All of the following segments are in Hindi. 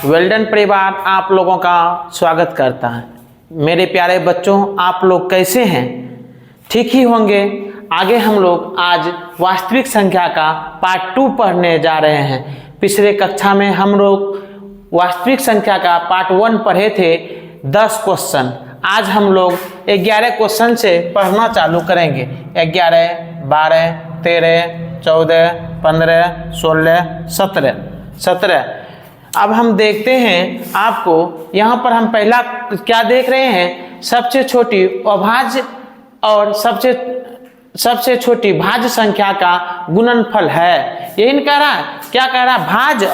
वेल्डन परिवार आप लोगों का स्वागत करता है। मेरे प्यारे बच्चों, आप लोग कैसे हैं? ठीक ही होंगे। आगे हम लोग आज वास्तविक संख्या का पार्ट 2 पढ़ने जा रहे हैं। पिछले कक्षा में हम लोग वास्तविक संख्या का पार्ट 1 पढ़े थे, 10 क्वेश्चन। आज हम लोग 11 क्वेश्चन से पढ़ना चालू करेंगे। 11, 12, 13, 14, 15, 16, 17। अब हम देखते हैं, आपको यहाँ पर हम पहला क्या देख रहे हैं, सबसे छोटी अभाज्य और सबसे छोटी भाज्य संख्या का गुणनफल है। यही कह रहा है, क्या कह रहा है, भाज्य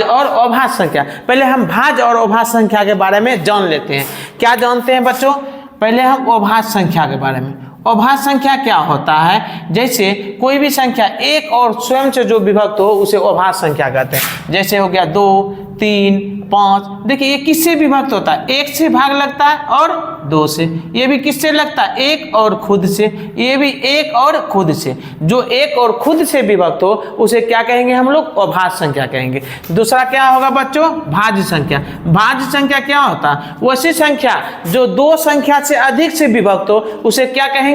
और अभाज्य संख्या। पहले हम भाज्य और अभाज्य संख्या के बारे में जान लेते हैं। क्या जानते हैं बच्चों? पहले हम अभाज्य संख्या के बारे में। अभाज्य संख्या क्या होता है? जैसे कोई भी संख्या एक और स्वयं से जो विभक्त हो उसे अभाज्य संख्या कहते हैं। जैसे हो गया 2, 3, 5। देखिए ये किससे विभक्त होता है? एक से भाग लगता है और 2 से। ये भी किससे लगता है? एक और खुद से। ये भी एक और खुद से। जो एक और खुद से विभक्त हो उसे क्या कहेंगे हम लोग? अभाज्य संख्या कहेंगे। दूसरा क्या होगा बच्चों? भाज्य संख्या। भाज्य संख्या क्या होता है? वैसी संख्या जो 2 संख्या से अधिक से विभक्त हो उसे क्या कहेंगे?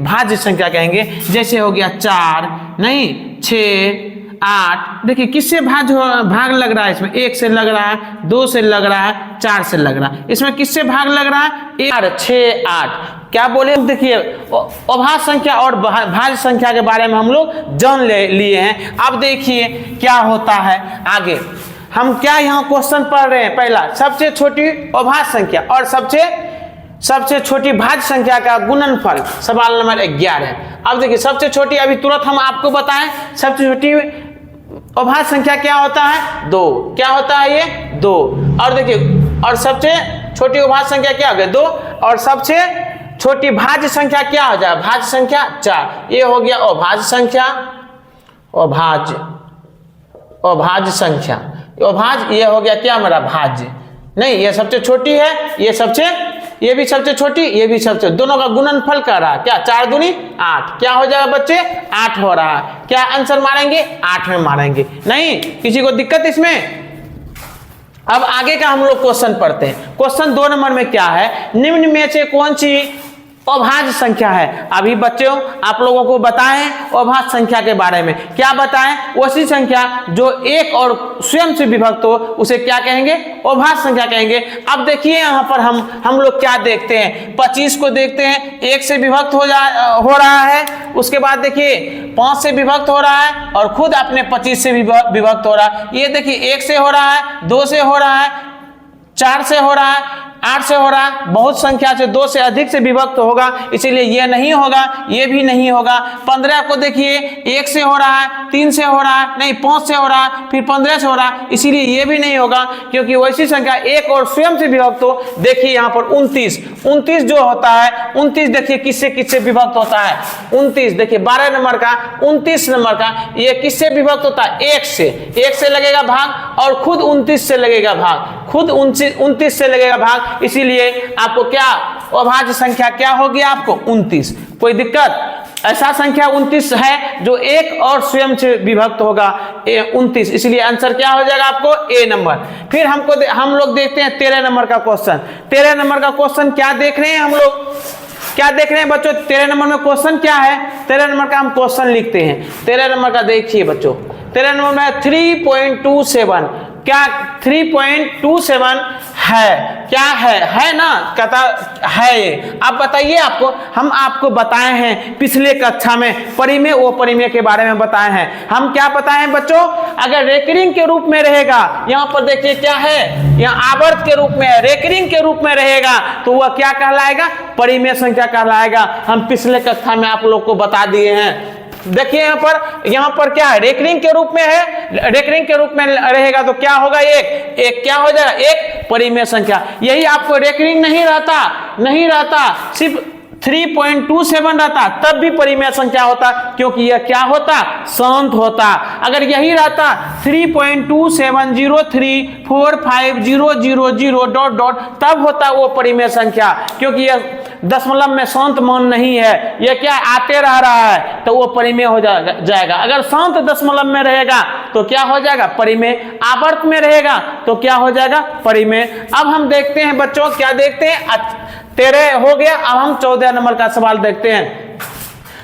भाज्य संख्या कहेंगे। जैसे हो गया 4, नहीं 6, 8। देखिए किससे भाग लग रहा है? इसमें 1 से लग रहा है, 2 से लग रहा है, 4 से लग रहा है। इसमें किससे भाग लग रहा है? 4, 6, 8। क्या बोले? देखिए अभाज्य संख्या और भाज्य संख्या के बारे में हम लोग जान लिए हैं। अब देखिए क्या होता है आगे। हम क्या यहाँ क्वेश्चन पढ़ रहे हैं? पहला, सबसे छोटी अभाज्य संख्या और सबसे छोटी भाज्य संख्या का गुणनफल, सवाल नंबर 11। अब देखिए सबसे छोटी, अभी तुरंत हम आपको बताएं, सबसे छोटी अभाज्य संख्या क्या होता है? 2। क्या होता है ये? 2। और देखिए, और सबसे छोटी अभाज्य संख्या क्या हो गया? 2। और सबसे छोटी भाज्य संख्या क्या हो जाए? भाज्य संख्या 4। ये हो गया अभाज्य संख्या, अभाज्य संख्या। अभाज्य ये हो गया क्या हमारा? भाज्य। नहीं, ये सबसे छोटी है, ये भी सबसे छोटी, ये भी सबसे, दोनों का गुणनफल कर रहा है क्या? 4 दूनी 8। क्या हो जाएगा बच्चे? 8 हो रहा है। क्या आंसर मारेंगे? 8 में मारेंगे। नहीं किसी को दिक्कत इसमें? अब आगे का हम लोग क्वेश्चन पढ़ते हैं। क्वेश्चन 2 नंबर में क्या है? निम्न में से कौन सी अभाज्य संख्या है? अभी बच्चों आप लोगों को बताएं अभाज्य संख्या के बारे में। क्या बताएं? वैसी संख्या जो एक और स्वयं से विभक्त हो उसे क्या कहेंगे? अभाज्य संख्या कहेंगे। अब देखिए यहाँ पर हम लोग क्या देखते हैं, 25 को देखते हैं, 1 से विभक्त हो रहा है। उसके बाद देखिए 5 से विभक्त हो रहा है और खुद अपने 25 से विभक्त हो रहा है। ये देखिए 1 से हो रहा है, 2 से हो रहा है, 4 से हो रहा है, 8 से हो रहा है। बहुत संख्या से 2 से अधिक से विभक्त होगा, इसीलिए ये नहीं होगा, ये भी नहीं होगा। 15 को देखिए 1 से हो रहा है, 3 से हो रहा है, नहीं 5 से हो रहा है, फिर 15 से हो रहा है, इसीलिए ये भी नहीं होगा, क्योंकि वैसी संख्या एक और स्वयं से विभक्त हो। देखिए यहाँ पर 29 जो होता है, 29 देखिए किससे विभक्त होता है? 29 देखिए 12 नंबर का, 29 नंबर का, ये किससे विभक्त होता है? 1 से लगेगा भाग और खुद 29 से लगेगा भाग, खुद 29 से लगेगा भाग। इसीलिए आपको क्या अभाज्य संख्या क्या होगी? आपको 29। कोई दिक्कत? ऐसा संख्या 29 है जो एक और स्वयं से विभक्त होगा, 29। इसलिए आंसर क्या हो जाएगा आपको? ए नंबर। फिर हम लोग देखते हैं 13 नंबर का क्वेश्चन। 13 नंबर का क्वेश्चन क्या देख रहे हैं हम लोग? क्या देख रहे हैं बच्चों? 13 नंबर में क्वेश्चन क्या है? 13 नंबर का हम क्वेश्चन लिखते हैं। 13 नंबर का देखिए बच्चों, 13 नंबर में 3.27। क्या 3.27 है? क्या है ना? कहता है ये। अब बताइए, हम आपको बताए हैं पिछले कक्षा में परिमेय व परिमेय के बारे में बताए हैं। हम क्या बताए हैं बच्चों? अगर रेकरिंग के रूप में रहेगा, यहाँ पर देखिए क्या है, यहाँ आवर्त के रूप में है, रेकरिंग के रूप में रहेगा तो वह क्या कहलाएगा? परिमेय संख्या कहलाएगा। हम पिछले कक्षा में आप लोग को बता दिए हैं। देखिए यहाँ पर क्या है? रेकरिंग के रूप में है, रेकरिंग के रूप में रहेगा तो क्या होगा? एक क्या हो जाएगा? एक परिमेय संख्या। यही आपको रेकरिंग नहीं रहता, सिर्फ 3.27 रहता तब भी परिमेय संख्या होता, क्योंकि यह क्या होता? शांत होता। अगर यही रहता 3.2703450000 ... तब होता वो परिमेय संख्या, क्योंकि यह दशमलव में शांत मान नहीं है, ये क्या आते रह रहा है, तो वो परिमेय हो जाएगा। अगर शांत दशमलव में रहेगा तो क्या हो जाएगा, परिमेय। आवर्त में रहेगा तो क्या हो जाएगा, परिमेय। अब हम देखते हैं बच्चों, क्या देखते हैं, 13 हो गया। अब हम 14 नंबर का सवाल देखते हैं।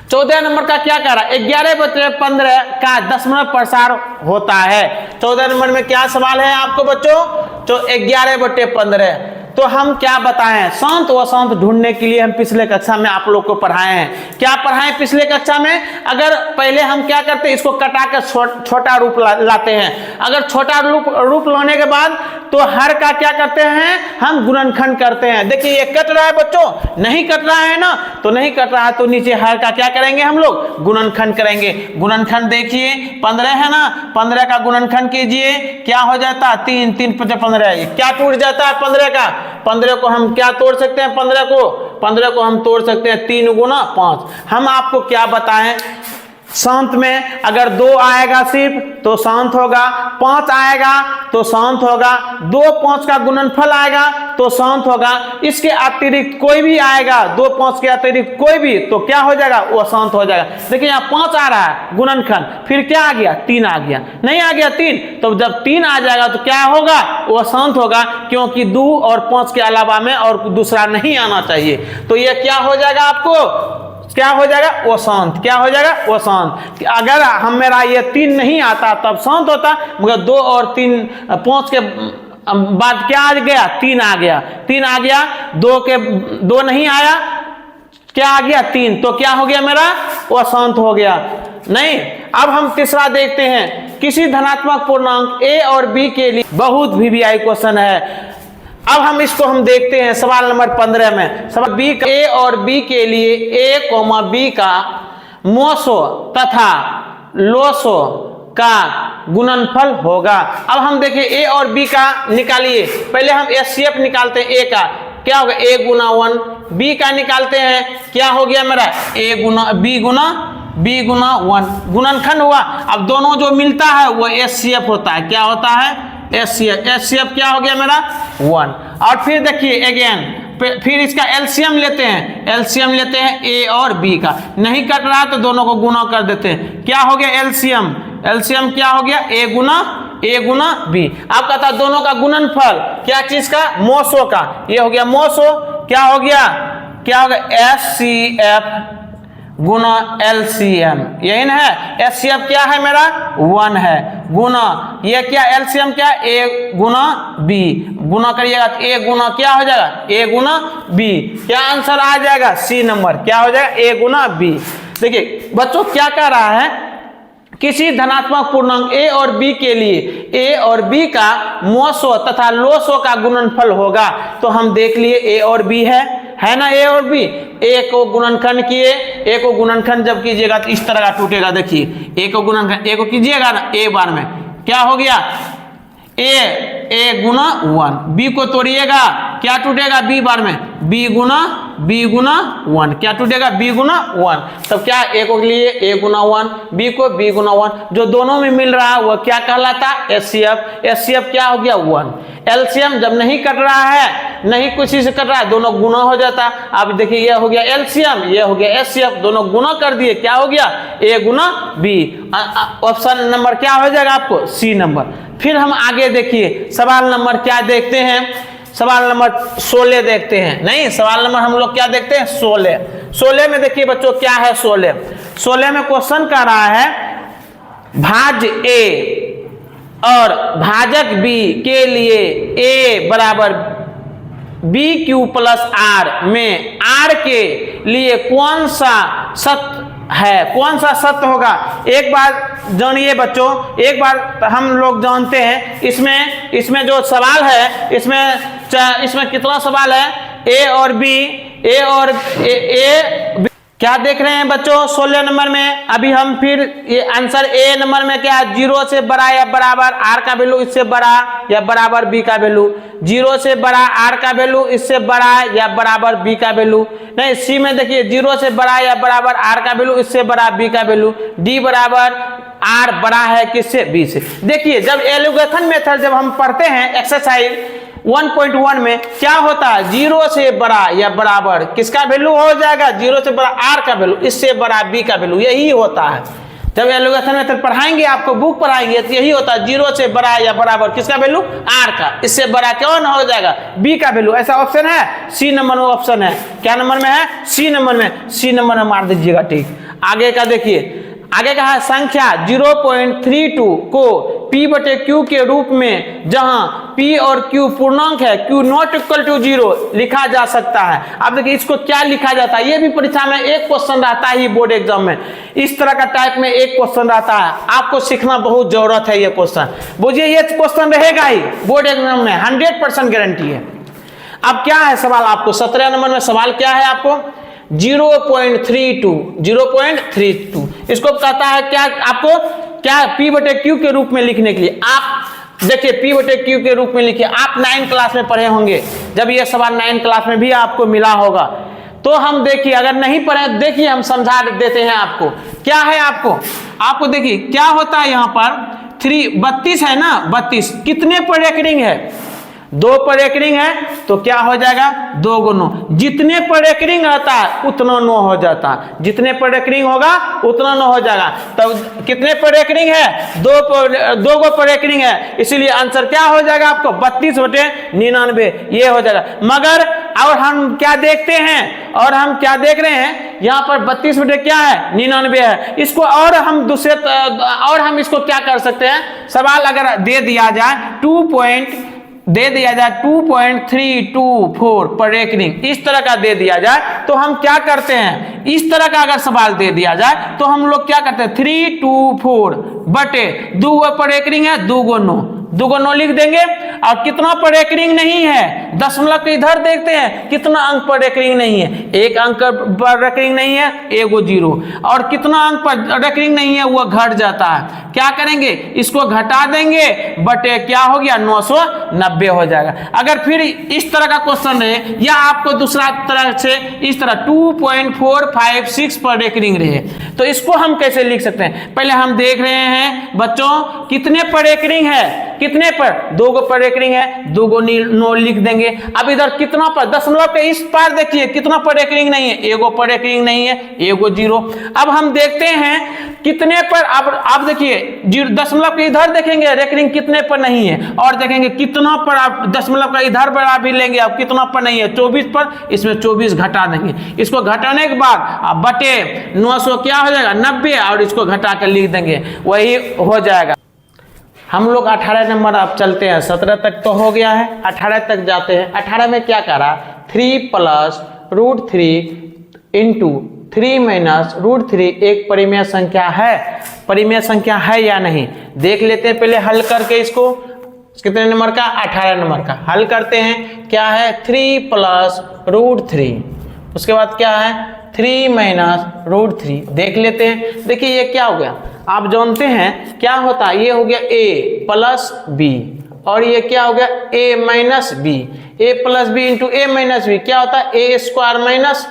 14 नंबर का क्या कह रहा है, 11/15 का दशमलव प्रसार होता है। 14 नंबर में क्या सवाल है आपको बच्चों, तो 11/15। तो हम क्या बताएं, शांत व अशांत ढूंढने के लिए हम पिछले कक्षा में आप लोग को पढ़ाए हैं। क्या पढ़ाएं पिछले कक्षा में, अगर पहले हम क्या करते हैं, इसको कटा कर छोटा रूप लाते हैं। अगर छोटा रूप लाने के बाद तो हर का क्या करते हैं, हम गुणनखंड करते हैं। देखिए ये कट रहा है बच्चों, नहीं कट रहा है ना, तो नहीं कट रहा है तो नीचे हर का क्या करेंगे, हम लोग गुणनखंड करेंगे। गुणनखंड देखिए 15 है ना, 15 का गुणनखंड कीजिए, क्या हो जाता है, 3 3 × 15, क्या टूट जाता है 15 का। 15 को हम क्या तोड़ सकते हैं, 15 को हम तोड़ सकते हैं 3 × 5। हम आपको क्या बताएं, शांत में अगर 2 आएगा सिर्फ तो शांत होगा, 5 आएगा तो शांत होगा, 2 5 का गुणनफल आएगा तो शांत होगा। इसके अतिरिक्त कोई भी आएगा, 2 5 के अतिरिक्त कोई भी, तो क्या हो जाएगा, वो शांत हो जाएगा। देखिए यहाँ 5 आ रहा है गुणनखंड, फिर क्या आ गया, 3 आ गया, नहीं आ गया 3, तो जब 3 आ जाएगा तो क्या होगा, वो शांत होगा, क्योंकि 2 और 5 के अलावा में और दूसरा नहीं आना चाहिए। तो ये क्या हो जाएगा, आपको क्या हो जाएगा, वो शांत। क्या हो जाएगा, वो शांत। अगर हम मेरा ये 3 नहीं आता तब शांत होता, मगर 2 और 3 5 के बाद क्या आ गया, 3 आ गया, 3 आ गया, 2 नहीं आया, क्या आ गया, 3, तो क्या हो गया मेरा, वो शांत हो गया। नहीं, अब हम तीसरा देखते हैं, किसी धनात्मक पूर्णांक a और b के लिए बहुत VVI क्वेश्चन है। अब हम इसको देखते हैं सवाल नंबर 15 में। सवाल बी, ए और बी के लिए a, b का मोसो तथा लोसो का गुणनफल होगा। अब हम देखिए ए और बी का निकालिए, पहले हम HCF निकालते हैं। ए का क्या होगा, a × 1, बी का निकालते हैं, क्या हो गया मेरा, a × b × 1, गुणनखंड हुआ। अब दोनों जो मिलता है वो HCF होता है, क्या होता है, HCF क्या हो गया मेरा, 1। और फिर देखिए अगेन, फिर इसका LCM लेते हैं, LCM लेते हैं a और b का, नहीं कट रहा तो दोनों को गुना कर देते हैं, क्या हो गया LCM क्या हो गया, a × b। अब कहता है दोनों का गुणनफल, क्या चीज का, मोसो का, ये हो गया मोसो, क्या हो गया HCF गुना LCM, यही ना है। HCF क्या है मेरा, 1 है, गुना ये क्या LCM क्या, a × b, गुना करिएगा तो a गुना क्या हो जाएगा, a × b, क्या आंसर आ जाएगा, C नंबर, क्या हो जाएगा, a × b। देखिए बच्चों क्या कह रहा है, किसी धनात्मक पूर्णांक a और b के लिए a और b का मोसो तथा लोसो का गुणनफल होगा। तो हम देख लिए a और b है ना, a और b, a को गुणनखंड किए, a को गुणनखंड जब कीजिएगा तो इस तरह का टूटेगा। देखिए a को गुणनखंड, a को कीजिएगा ना, a बार में क्या हो गया, a × 1, b को तोड़िएगा, क्या टूटेगा, b बार में b × 1, क्या टूटेगा, b × 1। तब क्या a को लिए a × 1, b को b × 1, जो दोनों में मिल रहा है वो क्या कहलाता, HCF क्या हो गया, 1। LCM जब नहीं कट रहा है, नहीं कुछ से कट रहा है, दोनों गुना हो जाता। अब देखिए ये हो गया LCM, ये हो गया HCF, दोनों गुना कर दिए, क्या हो गया, a × b। ऑप्शन नंबर क्या हो जाएगा आपको, C नंबर। फिर हम आगे देखिए सवाल नंबर क्या देखते हैं, सवाल नंबर 16 देखते हैं। नहीं, सवाल नंबर हम लोग क्या देखते हैं, 16 में देखिए बच्चों क्या है, 16 में क्वेश्चन कर रहा है, भाज्य A और भाजक B के लिए A = BQ + R में R के लिए कौन सा सत्य है, कौन सा सत्य होगा। एक बार जानिए बच्चों, एक बार हम लोग जानते हैं, इसमें जो सवाल है, इसमें कितना सवाल है, A और B, क्या देख रहे हैं बच्चों 16 नंबर में। अभी हम फिर ये आंसर A नंबर में क्या है, 0 से बड़ा या बराबर R का वैल्यू इससे बड़ा या बराबर B का वैल्यू, 0 से बड़ा R का वैल्यू इससे बड़ा या बराबर B का वैल्यू। नहीं, C में देखिए 0 से बड़ा या बराबर R का वैल्यू इससे बड़ा B का वैल्यू, D बराबर R बड़ा है किससे, B से। देखिए जब एलोगेथन मेथड जब हम पढ़ते हैं एक्सरसाइज 1.1 में क्या होता है, 0 से बड़ा या बराबर किसका वैल्यू हो जाएगा, 0 से बड़ा आर का वैल्यू, इससे बड़ा बी का वैल्यू, यही होता है। जब एलोगेशन मेथड पढ़ाएंगे आपको, बुक पढ़ाएंगे तो यही होता है, 0 से बड़ा या बराबर किसका वैल्यू, आर का, इससे बड़ा कौन हो जाएगा, बी का वैल्यू। ऐसा ऑप्शन है, सी नंबर में ऑप्शन है, क्या नंबर में है, सी नंबर में, सी नंबर में मार दीजिएगा। ठीक, आगे का देखिए, आगे का है संख्या 0.32 को p बटे q के रूप में, जहां p और q पूर्णांक है, q नॉट इक्वल टू 0 लिखा जा सकता है। अब देखिए इसको क्या लिखा जाता है, ये भी परीक्षा में एक क्वेश्चन रहता है, बोर्ड एग्जाम में इस तरह का टाइप में एक क्वेश्चन रहता है, आपको सीखना बहुत जरूरत है ये क्वेश्चन। बुझिए ये क्वेश्चन रहेगा ही बोर्ड एग्जाम में, 100% गारंटी है। अब क्या है सवाल आपको, 17 नंबर में सवाल क्या है आपको, 0.32 इसको कहता है क्या, आपको क्या p बटे q के रूप में लिखने के लिए। आप देखिए p बटे q के रूप में लिखिए, आप 9 क्लास में पढ़े होंगे, जब ये सवाल 9 क्लास में भी आपको मिला होगा। तो हम देखिए, अगर नहीं पढ़े देखिए हम समझा देते हैं आपको। क्या है आपको देखिए क्या होता है यहाँ पर, 32 है ना, 32 कितने पर रेकरिंग है, 2 पर रेकरिंग है, तो क्या हो जाएगा 2 × 9, जितने पर रेकरिंग रहता है उतना 9 हो जाता है, जितने पर रेकरिंग होगा उतना 9 हो जाएगा। तब कितने पर रेकरिंग है, 2 गो पर रेकरिंग है, इसीलिए आंसर क्या हो जाएगा आपको 32/99 ये हो जाएगा। मगर और हम क्या देखते हैं, और हम क्या देख रहे हैं यहाँ पर 32 बटे क्या है 99 है, इसको और हम दूसरे और हम इसको क्या कर सकते हैं, सवाल अगर दे दिया जाए 2.324 पर रेकरिंग, इस तरह का दे दिया जाए तो हम क्या करते हैं, इस तरह का अगर सवाल दे दिया जाए तो हम लोग क्या करते हैं, 324 बटे 2 पर रेकरिंग है, 2 × 9 लिख देंगे। और कितना पर रेकरिंग नहीं है, दशमलव के इधर देखते हैं कितना अंक पर रेकरिंग नहीं है, 1 अंक पर रेकरिंग नहीं है, 1 0, और कितना अंक पर रेकरिंग नहीं है वो घट जाता है, क्या करेंगे इसको घटा देंगे, बटे क्या हो गया 990 हो जाएगा। अगर फिर इस तरह का क्वेश्चन रहे, या आपको दूसरा तरह से इस तरह 2.456 पर रेकरिंग रहे, तो इसको हम कैसे लिख सकते हैं, पहले हम देख रहे हैं बच्चों कितने पर रेकरिंग है, कितने पर, 2 गो पर रेकरिंग है, 2 × 9 लिख देंगे। अब इधर कितना पर, दशमलव के इस पार देखिए कितना पर रेकरिंग नहीं है, 1 पर रेकरिंग नहीं है, 1 0। अब हम देखते हैं कितने पर, अब देखिए दशमलव के इधर देखेंगे रेकरिंग कितने पर नहीं है, और देखेंगे कितना पर, आप दशमलव का इधर बड़ा भी लेंगे, अब कितना पर नहीं है 24 पर, इसमें 24 घटा देंगे। इसको घटाने के बाद अब बटे 900 क्या हो जाएगा 90, और इसको घटा कर लिख देंगे, वही हो जाएगा। हम लोग 18 नंबर अब चलते हैं, 17 तक तो हो गया है, 18 तक जाते हैं। 18 में क्या करा, 3 + √3 × 3 - √3 एक परिमेय संख्या है, परिमेय संख्या है या नहीं देख लेते हैं पहले हल करके इसको। कितने नंबर का, 18 नंबर का हल करते हैं। क्या है 3 + √3, उसके बाद क्या है 3 - √3 देख लेते हैं। देखिए ये क्या हो गया, आप जानते हैं क्या होता है, ये हो गया a + b, और ये क्या हो गया a - b, a + b × a - b क्या होता है a²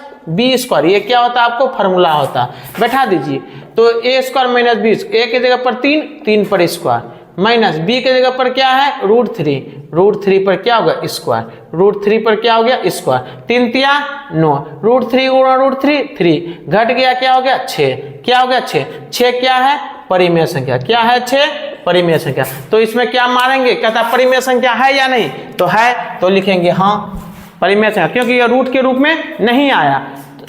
- b², ये क्या होता है आपको फार्मूला होता है, बैठा दीजिए। तो a² - b, a की जगह पर 3, 3 पर स्क्वायर, माइनस b की जगह पर क्या है √3, √3 पर क्या होगा स्क्वायर, √3 पर क्या हो गया स्क्वायर, 3 × 9, √3 × √3 3, घट गया क्या हो गया 6, क्या हो गया 6, 6 क्या है परिमेय संख्या, क्या है 6 परिमेय संख्या। तो इसमें क्या मारेंगे, कहता परिमेय संख्या है या नहीं, तो है, तो लिखेंगे हाँ परिमेय संख्या, क्योंकि यह रूट के रूप में नहीं आया,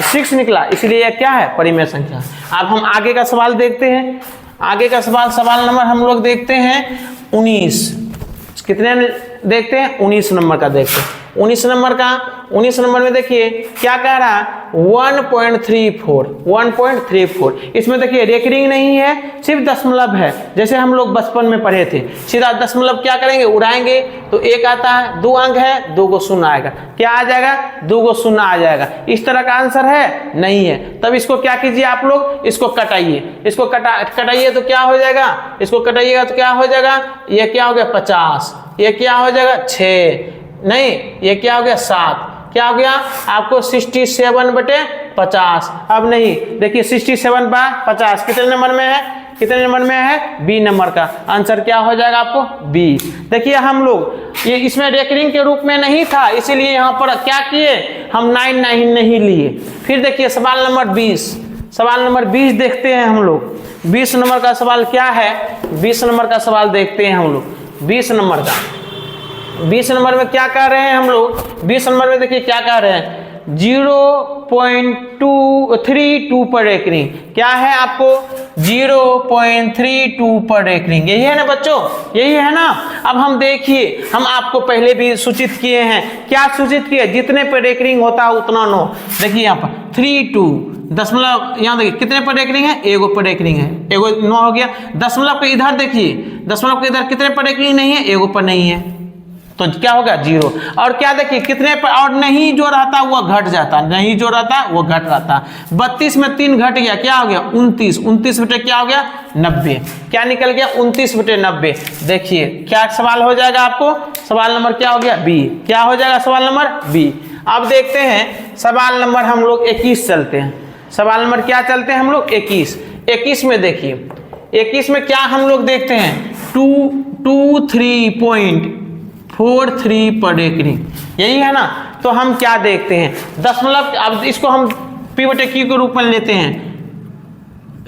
6 निकला, इसलिए यह क्या है परिमेय संख्या। अब हम आगे का सवाल देखते हैं। आगे का सवाल नंबर हम लोग देखते हैं 19, कितने देखते हैं 19 नंबर का देखते हैं। 19 नंबर में देखिए क्या कह रहा है 1.34, इसमें देखिए रेकरिंग नहीं है, सिर्फ दशमलव है, जैसे हम लोग बचपन में पढ़े थे, सीधा दशमलव क्या करेंगे उड़ाएंगे, तो 1 आता है, 2 अंक है, 2 को 0 आएगा, क्या आ जाएगा 2 को 0 आ जाएगा। इस तरह का आंसर है नहीं है, तब इसको क्या कीजिए आप लोग, इसको कटाइए, इसको कटाइए तो क्या हो जाएगा, इसको कटाइएगा तो क्या हो जाएगा, ये क्या हो गया 50, ये क्या हो जाएगा 6, नहीं ये क्या हो गया 7, क्या हो गया आपको 67/50। अब नहीं देखिए 67/50 कितने नंबर में है कितने नंबर में है, बी नंबर का। आंसर क्या हो जाएगा आपको, बी। देखिए हम लोग ये इसमें रेकरिंग के रूप में नहीं था, इसीलिए यहाँ पर क्या किए हम 9 नहीं लिए। फिर देखिए सवाल नंबर 20, सवाल नंबर 20 देखते हैं हम लोग। 20 नंबर का सवाल क्या है, 20 नंबर का सवाल देखते हैं हम लोग। 20 नंबर का, 20 नंबर में क्या कह रहे हैं हम लोग, 20 नंबर में देखिए क्या कह रहे हैं, 0.232 पर रेकरिंग। क्या है आपको, 0.32 पर रेकरिंग, यही है ना बच्चों, यही है ना। अब हम देखिए, हम आपको पहले भी सूचित किए हैं, क्या सूचित किए, जितने पर रेकरिंग होता है उतना नो। देखिए यहाँ पर 32 दशमलव, यहाँ देखिए कितने पर रेकरिंग है, एगो पर रेकरिंग है, एगो 9 हो गया। दशमलव के इधर देखिए, दशमलव के इधर कितने पर रेकरिंग नहीं है, एगो पर नहीं है, तो क्या होगा 0। और क्या देखिए कितने पर, और नहीं जो रहता वो घट जाता, नहीं जो रहता वो घट रहता। 32 में 3 घट गया, क्या हो गया 29, 29 बटे क्या हो गया 90, क्या निकल गया 29 बटे 90। देखिए क्या सवाल हो जाएगा आपको, सवाल नंबर क्या हो गया, बी। क्या हो जाएगा सवाल नंबर बी। अब देखते हैं सवाल नंबर हम लोग 21 चलते हैं। सवाल नंबर क्या चलते हैं हम लोग, 21। 21 में देखिए, 21 में क्या हम लोग देखते हैं, 223.43 पर रेकरिंग, यही है ना। तो हम क्या देखते हैं, दशमलव, अब इसको हम पी बटे क्यू के रूप में लेते हैं।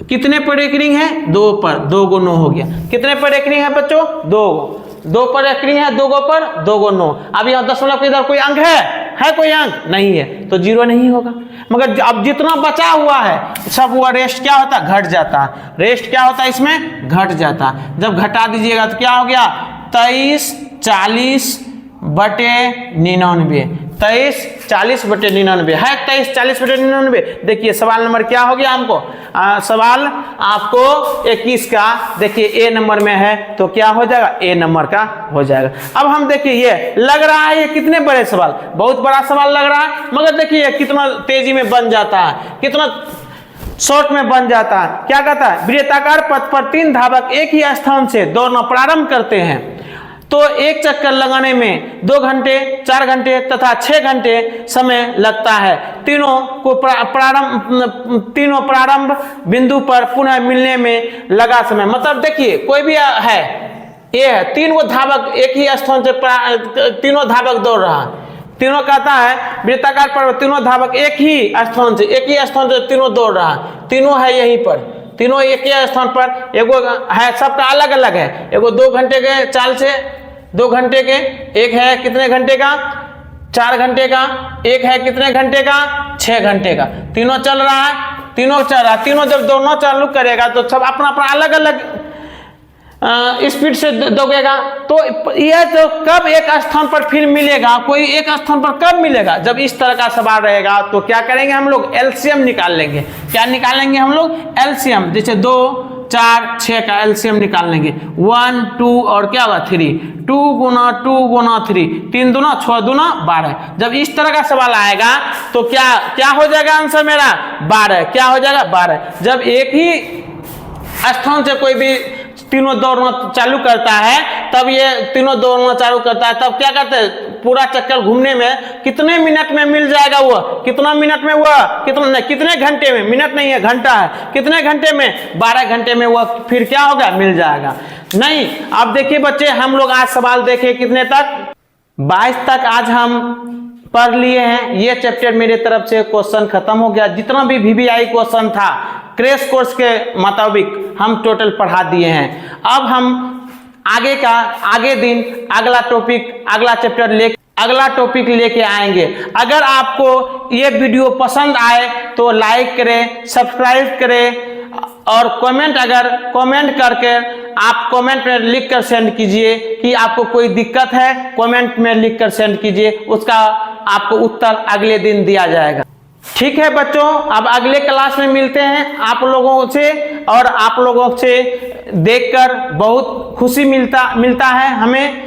कितने पर रेकरिंग है, 2 पर, 2 गो 9 हो गया। कितने पर रेकरिंग है बच्चों, 2 पर रेकरिंग है, 2 गो पर 2 गो 9। अब यहाँ दशमलव के इधर कोई अंक है कोई अंक नहीं है, तो 0 नहीं होगा। मगर अब जितना बचा हुआ है सब हुआ रेस्ट क्या होता है, घट जाता। रेस्ट क्या होता है इसमें, घट जाता। जब घटा दीजिएगा तो क्या हो गया, 23 बटे 99, 23 बटे 99 है, 23 बटे 99। देखिए सवाल नंबर क्या हो गया हमको, सवाल आपको 21 का देखिए ए नंबर में है, तो क्या हो जाएगा, ए नंबर का हो जाएगा। अब हम देखिए ये लग रहा है, ये कितने बड़े सवाल, बहुत बड़ा सवाल लग रहा है, मगर देखिए कितना तेजी में बन जाता है, कितना शॉर्ट में बन जाता है। क्या कहता है, वृत्ताकार पथ पर 3 धावक एक ही स्थान से दौड़ना प्रारंभ करते हैं तो एक चक्कर लगाने में 2 घंटे, 4 घंटे तथा 6 घंटे समय लगता है। तीनों प्रारंभ बिंदु पर पुनः मिलने में लगा समय। मतलब देखिए कोई भी है, ये है 3 धावक एक ही स्थान से तीनों धावक दौड़ रहा है। तीनों कहता है वृत्ताकार पर तीनों धावक एक ही स्थान से तीनों दौड़ रहा है। तीनों है यहीं पर, तीनों एक ही स्थान पर, एगो है सबका अलग अलग है। एगो 2 घंटे के चाल से, 2 घंटे के, एक है कितने घंटे का, 4 घंटे का, एक है कितने घंटे का, 6 घंटे का। तीनों चल रहा है, तीनों चल रहा है। तीनों जब दोनों चालू करेगा तो सब अपना अपना अलग अलग स्पीड से दौड़ेगा। तो यह तो कब एक स्थान पर फिर मिलेगा, कोई एक स्थान पर कब मिलेगा, जब इस तरह का सवाल रहेगा। तो क्या करेंगे हम लोग, एलसीएम निकाल लेंगे। क्या निकालेंगे हम लोग, एलसीएम। जैसे 2, 4, 6 का एलसीएम निकाल लेंगे। 1, 2 और क्या होगा 3, 2 गुना 3, 3 दूना 6 दूना 12। जब इस तरह का सवाल आएगा तो क्या हो जाएगा आंसर मेरा, 12। क्या हो जाएगा 12। जब एक ही स्थान से कोई भी तीनों दौड़ना चालू करता है, तब ये तीनों दौड़ना चालू करता है, तब क्या करते हैं, पूरा चक्कर घूमने में कितने मिनट में मिल जाएगा वो, कितना मिनट में वो, कितने घंटे में, मिनट नहीं है घंटा है, कितने घंटे में, 12 घंटे में वो फिर क्या होगा, मिल जाएगा। नहीं, अब देखिए बच्चे, हम लोग आज सवाल देखे कितने तक, 22 तक आज हम पढ़ लिए हैं। ये चैप्टर मेरे तरफ से क्वेश्चन खत्म हो गया। जितना भी VVI क्वेश्चन था क्रैश कोर्स के मुताबिक हम टोटल पढ़ा दिए हैं। अब हम आगे दिन अगला टॉपिक लेके आएंगे। अगर आपको ये वीडियो पसंद आए तो लाइक करें, सब्सक्राइब करें और कमेंट करके आप कमेंट में लिख कर सेंड कीजिए कि आपको कोई दिक्कत है, कमेंट में लिख कर सेंड कीजिए, उसका आपको उत्तर अगले दिन दिया जाएगा। ठीक है बच्चों, अब अगले क्लास में मिलते हैं आप लोगों से, और आप लोगों से देखकर बहुत खुशी मिलता है हमें।